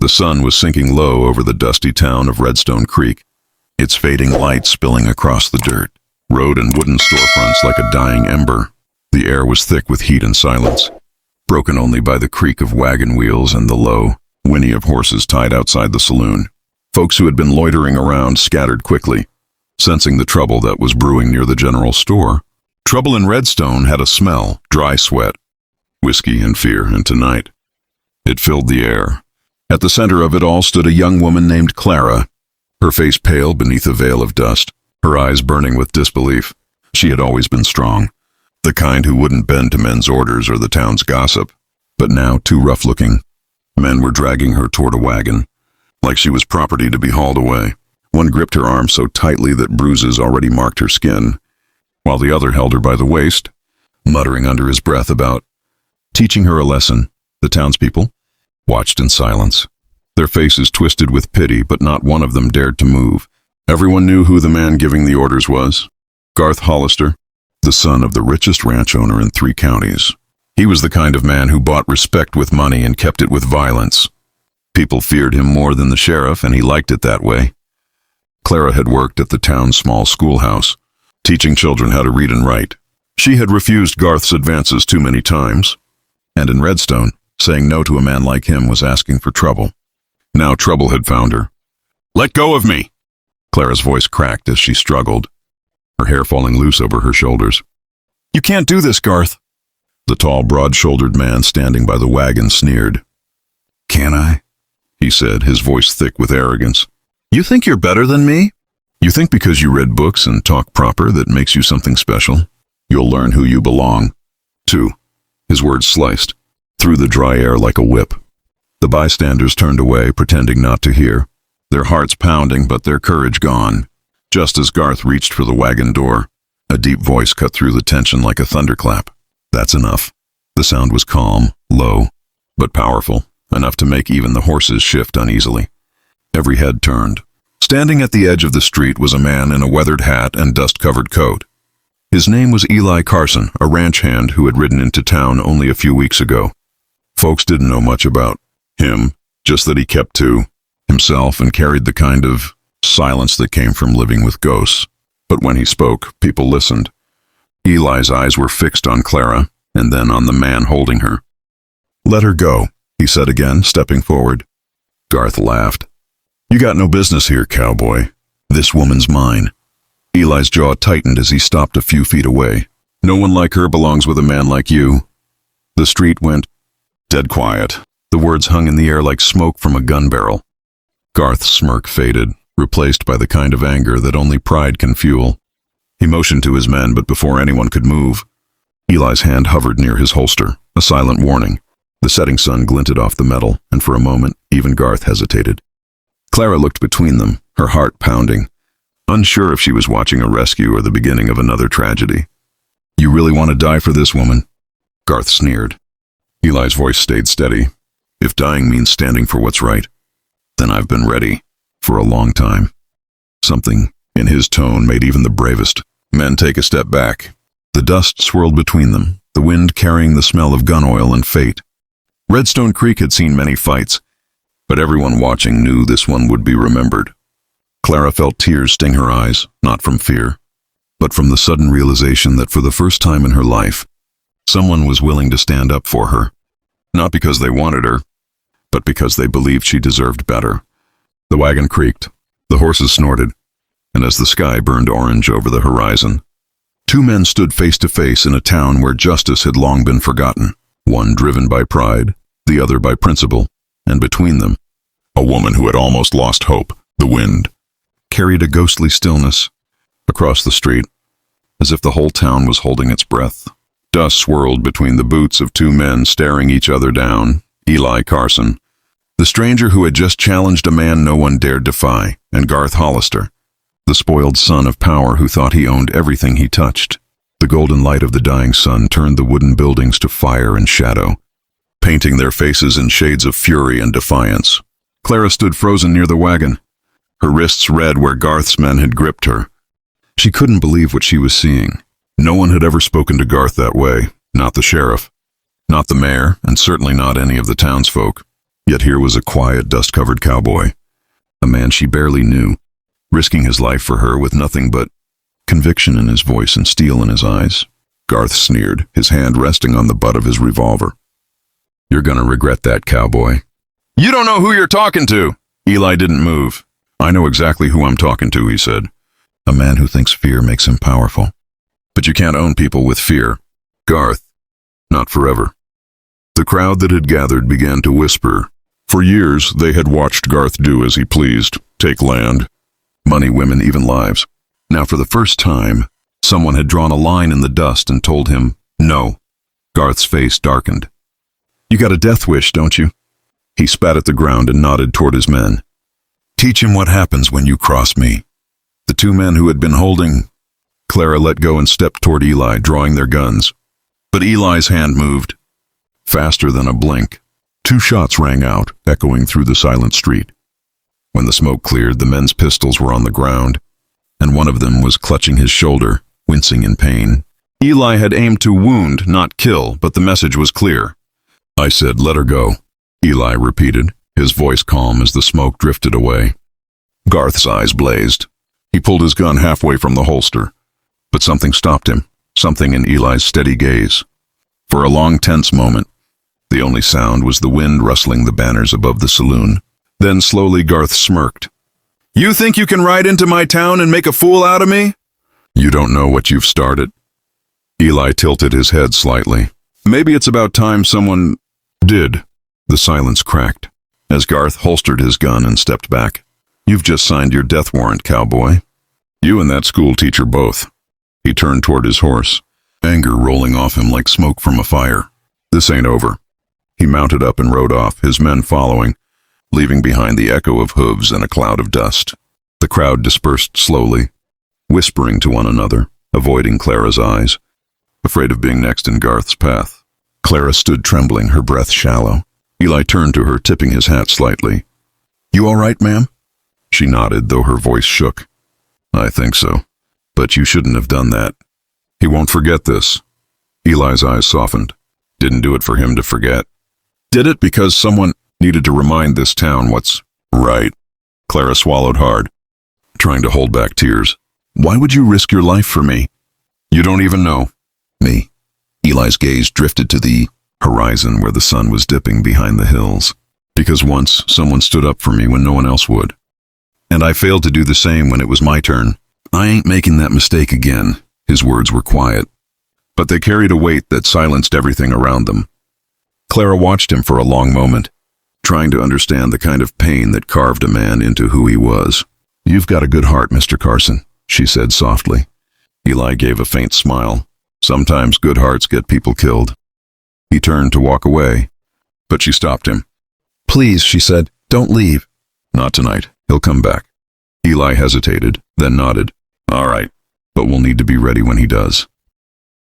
The sun was sinking low over the dusty town of Redstone Creek, its fading light spilling across the dirt, road and wooden storefronts like a dying ember. The air was thick with heat and silence, broken only by the creak of wagon wheels and the low whinny of horses tied outside the saloon. Folks who had been loitering around scattered quickly, sensing the trouble that was brewing near the general store. Trouble in Redstone had a smell, dry sweat, whiskey and fear, and tonight it filled the air. At the center of it all stood a young woman named Clara, her face pale beneath a veil of dust, her eyes burning with disbelief. She had always been strong, the kind who wouldn't bend to men's orders or the town's gossip, but now, too rough-looking, men were dragging her toward a wagon, like she was property to be hauled away. One gripped her arm so tightly that bruises already marked her skin, while the other held her by the waist, muttering under his breath about teaching her a lesson. The townspeople watched in silence, their faces twisted with pity, but not one of them dared to move. Everyone knew who the man giving the orders was: Garth Hollister, the son of the richest ranch owner in 3 counties. He was the kind of man who bought respect with money and kept it with violence. People feared him more than the sheriff, and he liked it that way. Clara had worked at the town's small schoolhouse, teaching children how to read and write. She had refused Garth's advances too many times, and in Redstone, saying no to a man like him was asking for trouble. Now trouble had found her. "Let go of me!" Clara's voice cracked as she struggled, her hair falling loose over her shoulders. "You can't do this, Garth." The tall, broad-shouldered man standing by the wagon sneered. "Can I?" he said, his voice thick with arrogance. "You think you're better than me? You think because you read books and talk proper that makes you something special? You'll learn who you belong to." His words sliced through the dry air like a whip. The bystanders turned away, pretending not to hear, their hearts pounding but their courage gone. Just as Garth reached for the wagon door, a deep voice cut through the tension like a thunderclap. "That's enough." The sound was calm, low, but powerful, enough to make even the horses shift uneasily. Every head turned. Standing at the edge of the street was a man in a weathered hat and dust-covered coat. His name was Eli Carson, a ranch hand who had ridden into town only a few weeks ago. Folks didn't know much about him, just that he kept to himself and carried the kind of silence that came from living with ghosts. But when he spoke, people listened. Eli's eyes were fixed on Clara, and then on the man holding her. "Let her go," he said again, stepping forward. Garth laughed. "You got no business here, cowboy. This woman's mine." Eli's jaw tightened as he stopped a few feet away. "No one like her belongs with a man like you." The street went dead quiet. The words hung in the air like smoke from a gun barrel. Garth's smirk faded, replaced by the kind of anger that only pride can fuel. He motioned to his men, but before anyone could move, Eli's hand hovered near his holster, a silent warning. The setting sun glinted off the metal, and for a moment, even Garth hesitated. Clara looked between them, her heart pounding, unsure if she was watching a rescue or the beginning of another tragedy. "You really want to die for this woman?" Garth sneered. Eli's voice stayed steady. "If dying means standing for what's right, then I've been ready for a long time." Something in his tone made even the bravest men take a step back. The dust swirled between them, the wind carrying the smell of gun oil and fate. Redstone Creek had seen many fights, but everyone watching knew this one would be remembered. Clara felt tears sting her eyes, not from fear, but from the sudden realization that for the first time in her life, someone was willing to stand up for her. Not because they wanted her, but because they believed she deserved better. The wagon creaked, the horses snorted, and as the sky burned orange over the horizon, 2 men stood face to face in a town where justice had long been forgotten, one driven by pride, the other by principle, and between them, a woman who had almost lost hope. The wind carried a ghostly stillness across the street, as if the whole town was holding its breath. Dust swirled between the boots of 2 men staring each other down: Eli Carson, the stranger who had just challenged a man no one dared defy, and Garth Hollister, the spoiled son of power who thought he owned everything he touched. The golden light of the dying sun turned the wooden buildings to fire and shadow, painting their faces in shades of fury and defiance. Clara stood frozen near the wagon, her wrists red where Garth's men had gripped her. She couldn't believe what she was seeing. No one had ever spoken to Garth that way, not the sheriff, not the mayor, and certainly not any of the townsfolk. Yet here was a quiet, dust-covered cowboy, a man she barely knew, risking his life for her with nothing but conviction in his voice and steel in his eyes. Garth sneered, his hand resting on the butt of his revolver. "You're gonna regret that, cowboy." "You don't know who you're talking to!" Eli didn't move. "I know exactly who I'm talking to," he said. "A man who thinks fear makes him powerful. But you can't own people with fear. Garth, not forever." The crowd that had gathered began to whisper. For years, they had watched Garth do as he pleased, take land, money, women, even lives. Now, for the first time, someone had drawn a line in the dust and told him, no. Garth's face darkened. "You got a death wish, don't you?" He spat at the ground and nodded toward his men. "Teach him what happens when you cross me." The two men who had been holding Clara let go and stepped toward Eli, drawing their guns. But Eli's hand moved. Faster than a blink. 2 shots rang out, echoing through the silent street. When the smoke cleared, the men's pistols were on the ground, and one of them was clutching his shoulder, wincing in pain. Eli had aimed to wound, not kill, but the message was clear. "I said, let her go," Eli repeated, his voice calm as the smoke drifted away. Garth's eyes blazed. He pulled his gun halfway from the holster. But something stopped him, something in Eli's steady gaze. For a long, tense moment, the only sound was the wind rustling the banners above the saloon. Then slowly Garth smirked. "You think you can ride into my town and make a fool out of me? You don't know what you've started." Eli tilted his head slightly. "Maybe it's about time someone did." The silence cracked, as Garth holstered his gun and stepped back. "You've just signed your death warrant, cowboy. You and that school teacher both." He turned toward his horse, anger rolling off him like smoke from a fire. "This ain't over." He mounted up and rode off, his men following, leaving behind the echo of hooves and a cloud of dust. The crowd dispersed slowly, whispering to one another, avoiding Clara's eyes, afraid of being next in Garth's path. Clara stood trembling, her breath shallow. Eli turned to her, tipping his hat slightly. "You all right, ma'am?" She nodded, though her voice shook. "I think so. But you shouldn't have done that. He won't forget this." Eli's eyes softened. Didn't do it for him to forget. Did it because someone needed to remind this town what's right. Clara swallowed hard, trying to hold back tears. "Why would you risk your life for me?" "You don't even know." "Me?" Eli's gaze drifted to the horizon where the sun was dipping behind the hills. "Because once someone stood up for me when no one else would. And I failed to do the same when it was my turn. I ain't making that mistake again." His words were quiet, but they carried a weight that silenced everything around them. Clara watched him for a long moment, trying to understand the kind of pain that carved a man into who he was. "You've got a good heart, Mr. Carson," she said softly. Eli gave a faint smile. "Sometimes good hearts get people killed." He turned to walk away, but she stopped him. "Please," she said, "don't leave." "Not tonight. He'll come back." Eli hesitated, then nodded. "All right, but we'll need to be ready when he does."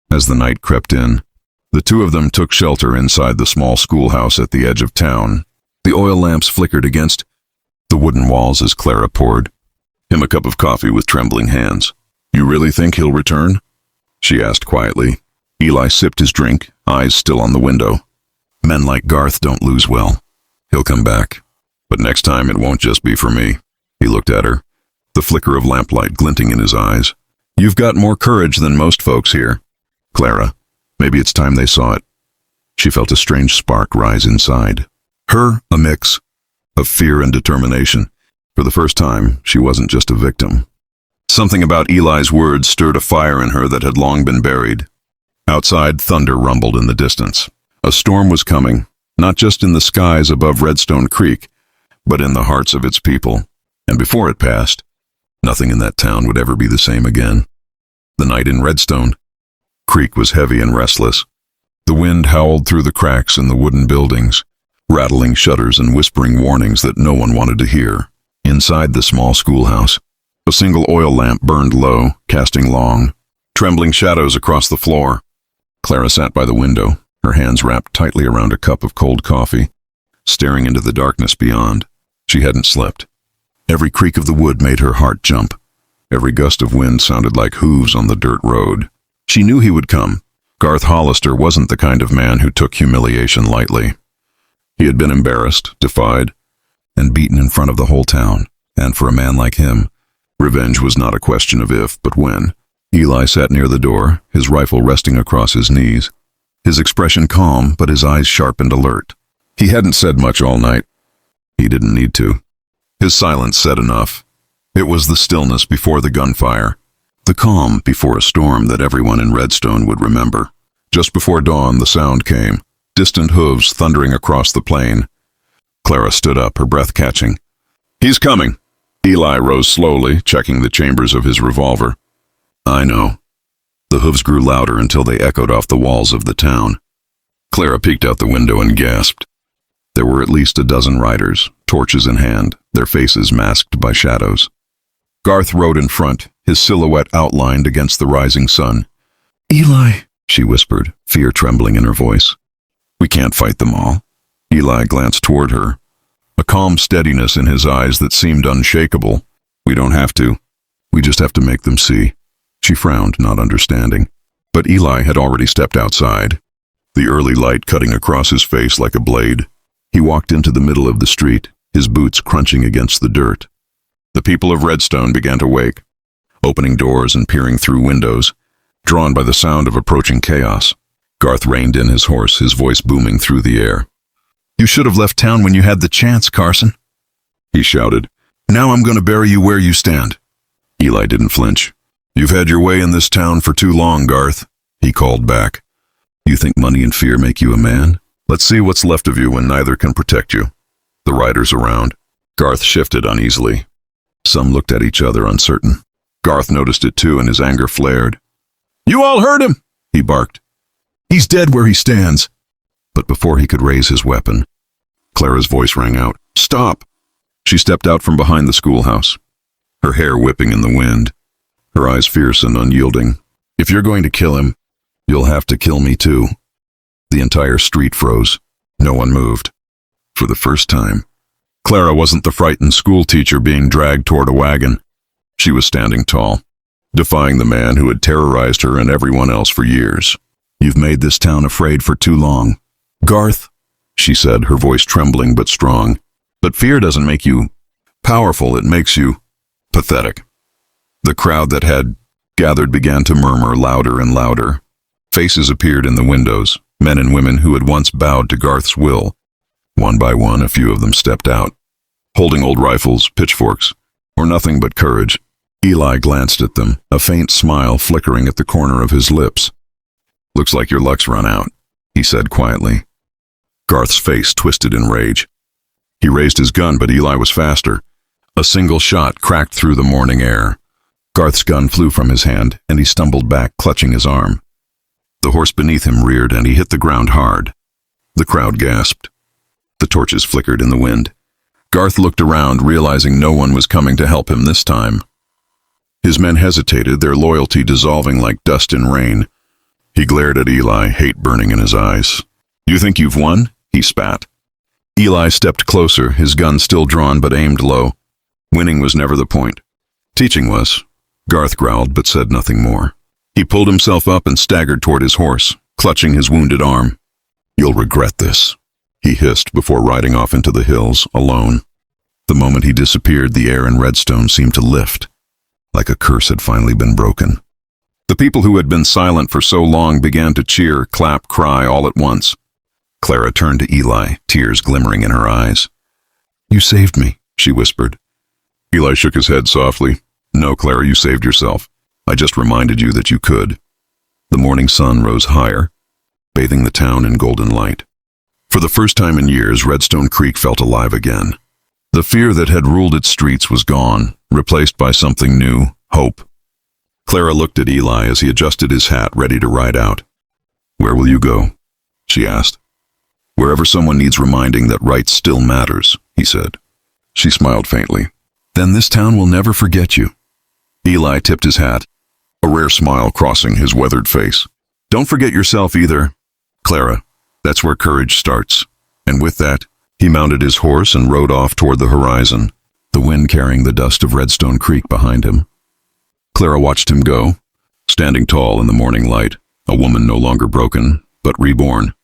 As the night crept in, the two of them took shelter inside the small schoolhouse at the edge of town. The oil lamps flickered against the wooden walls as Clara poured him a cup of coffee with trembling hands. "You really think he'll return?" she asked quietly. Eli sipped his drink, eyes still on the window. "Men like Garth don't lose well. He'll come back. But next time it won't just be for me." He looked at her, the flicker of lamplight glinting in his eyes. "You've got more courage than most folks here, Clara." Maybe it's time they saw it. She felt a strange spark rise inside. Her, a mix of fear and determination. For the first time, she wasn't just a victim. Something about Eli's words stirred a fire in her that had long been buried. Outside, thunder rumbled in the distance. A storm was coming, not just in the skies above Redstone Creek, but in the hearts of its people. And before it passed, nothing in that town would ever be the same again. The night in Redstone Creek was heavy and restless. The wind howled through the cracks in the wooden buildings, rattling shutters and whispering warnings that no one wanted to hear. Inside the small schoolhouse, a single oil lamp burned low, casting long, trembling shadows across the floor. Clara sat by the window, her hands wrapped tightly around a cup of cold coffee, staring into the darkness beyond. She hadn't slept. Every creak of the wood made her heart jump. Every gust of wind sounded like hooves on the dirt road. She knew he would come. Garth Hollister wasn't the kind of man who took humiliation lightly. He had been embarrassed, defied, and beaten in front of the whole town, and for a man like him, revenge was not a question of if, but when. Eli sat near the door, his rifle resting across his knees, his expression calm, but his eyes sharp and alert. He hadn't said much all night. He didn't need to. His silence said enough. It was the stillness before the gunfire, the calm before a storm that everyone in Redstone would remember. Just before dawn, the sound came, distant hooves thundering across the plain. Clara stood up, her breath catching. "He's coming." Eli rose slowly, checking the chambers of his revolver. "I know." The hooves grew louder until they echoed off the walls of the town. Clara peeked out the window and gasped. There were at least a dozen riders, torches in hand, their faces masked by shadows. Garth rode in front, his silhouette outlined against the rising sun. "Eli," she whispered, fear trembling in her voice. "We can't fight them all." Eli glanced toward her, a calm steadiness in his eyes that seemed unshakable. "We don't have to. We just have to make them see." She frowned, not understanding. But Eli had already stepped outside, the early light cutting across his face like a blade. He walked into the middle of the street, his boots crunching against the dirt. The people of Redstone began to wake, opening doors and peering through windows, drawn by the sound of approaching chaos. Garth reined in his horse, his voice booming through the air. "You should have left town when you had the chance, Carson," he shouted. "Now I'm going to bury you where you stand." Eli didn't flinch. "You've had your way in this town for too long, Garth," he called back. "You think money and fear make you a man? Let's see what's left of you when neither can protect you." The riders around. Garth shifted uneasily. Some looked at each other, uncertain. Garth noticed it too, and his anger flared. "You all heard him!" he barked. "He's dead where he stands." But before he could raise his weapon, Clara's voice rang out. "Stop!" She stepped out from behind the schoolhouse, her hair whipping in the wind, her eyes fierce and unyielding. "If you're going to kill him, you'll have to kill me too." The entire street froze. No one moved. For the first time, Clara wasn't the frightened schoolteacher being dragged toward a wagon. She was standing tall, defying the man who had terrorized her and everyone else for years. "You've made this town afraid for too long, Garth," she said, her voice trembling but strong. "But fear doesn't make you powerful, it makes you pathetic." The crowd that had gathered began to murmur louder and louder. Faces appeared in the windows, men and women who had once bowed to Garth's will. One by one, a few of them stepped out, holding old rifles, pitchforks, or nothing but courage. Eli glanced at them, a faint smile flickering at the corner of his lips. "Looks like your luck's run out," he said quietly. Garth's face twisted in rage. He raised his gun, but Eli was faster. A single shot cracked through the morning air. Garth's gun flew from his hand, and he stumbled back, clutching his arm. The horse beneath him reared, and he hit the ground hard. The crowd gasped. The torches flickered in the wind. Garth looked around, realizing no one was coming to help him this time. His men hesitated, their loyalty dissolving like dust in rain. He glared at Eli, hate burning in his eyes. "You think you've won?" he spat. Eli stepped closer, his gun still drawn but aimed low. Winning was never the point. Teaching was. Garth growled but said nothing more. He pulled himself up and staggered toward his horse, clutching his wounded arm. "You'll regret this," he hissed before riding off into the hills, alone. The moment he disappeared, the air in Redstone seemed to lift, like a curse had finally been broken. The people who had been silent for so long began to cheer, clap, cry all at once. Clara turned to Eli, tears glimmering in her eyes. "You saved me," she whispered. Eli shook his head softly. "No, Clara, you saved yourself. I just reminded you that you could." The morning sun rose higher, bathing the town in golden light. For the first time in years, Redstone Creek felt alive again. The fear that had ruled its streets was gone, replaced by something new, hope. Clara looked at Eli as he adjusted his hat, ready to ride out. "Where will you go?" she asked. "Wherever someone needs reminding that right still matters," he said. She smiled faintly. "Then this town will never forget you." Eli tipped his hat, a rare smile crossing his weathered face. "Don't forget yourself either, Clara. That's where courage starts." And with that, he mounted his horse and rode off toward the horizon, the wind carrying the dust of Redstone Creek behind him. Clara watched him go, standing tall in the morning light, a woman no longer broken, but reborn.